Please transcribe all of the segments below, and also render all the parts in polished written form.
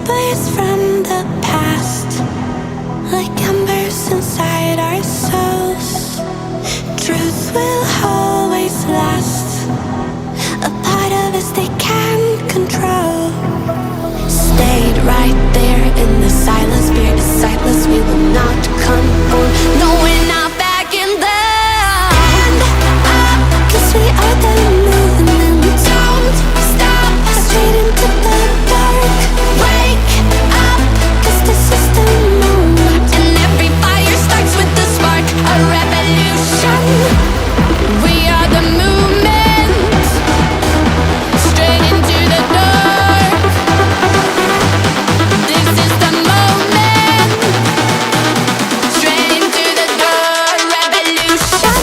whispers from the past, like embers inside our souls. Truth will always last, a part of us they can't control. Stayed right there in the silence, spirit is sightless, we will not conform. No, we're not backing down. Stand up, 'cause we are the movement. Don't stop, straight into the dark. Wake up, 'cause this is the moment. And every fire starts with the spark, a revolution. We are the movement, straight into the dark. This is the moment, straight into the dark, revolution.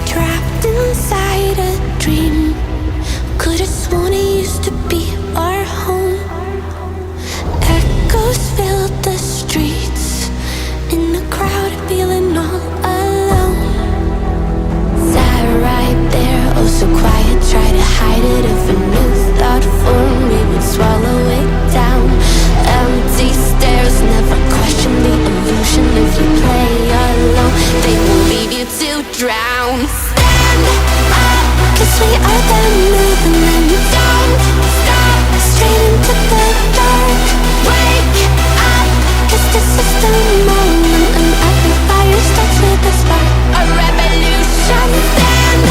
Trapped inside a dream, could've sworn it used to be our home. Echoes filled the streets, in the crowd feeling all alone. Sat right there, oh so quiet, try to hide it. If a new thought formed, we would swallow it down. Empty stares, never question the illusion. If you play alone, they will leave you to drown. Stand up, 'cause we are the movement. Don't stop, straight into the dark. Wake up, 'cause this is the moment. And every fire starts with a spark, a revolution. Stand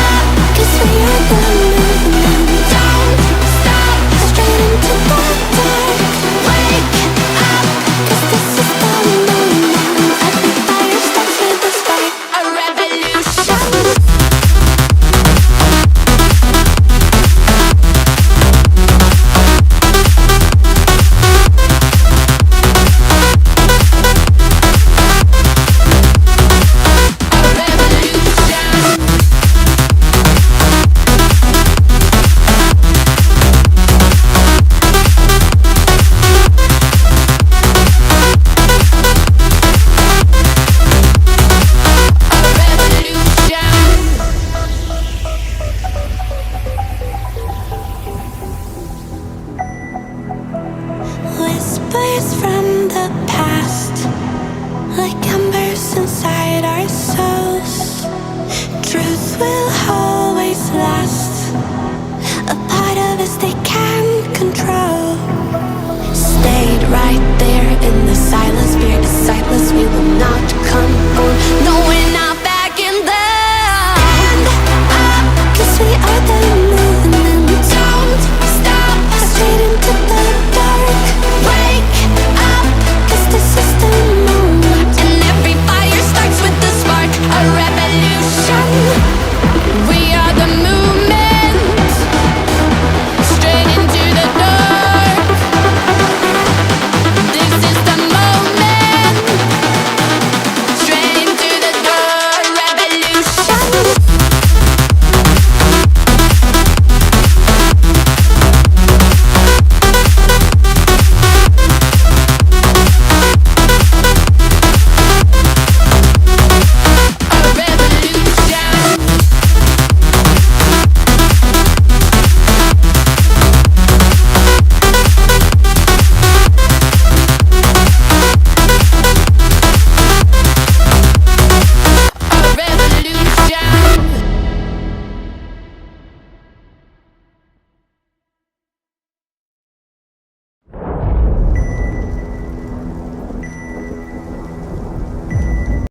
up, 'cause we are the movement. Don't stop, straight into the dark. Wake up, 'cause this is the moment. And every fire starts with a spark, a revolution. Whispers from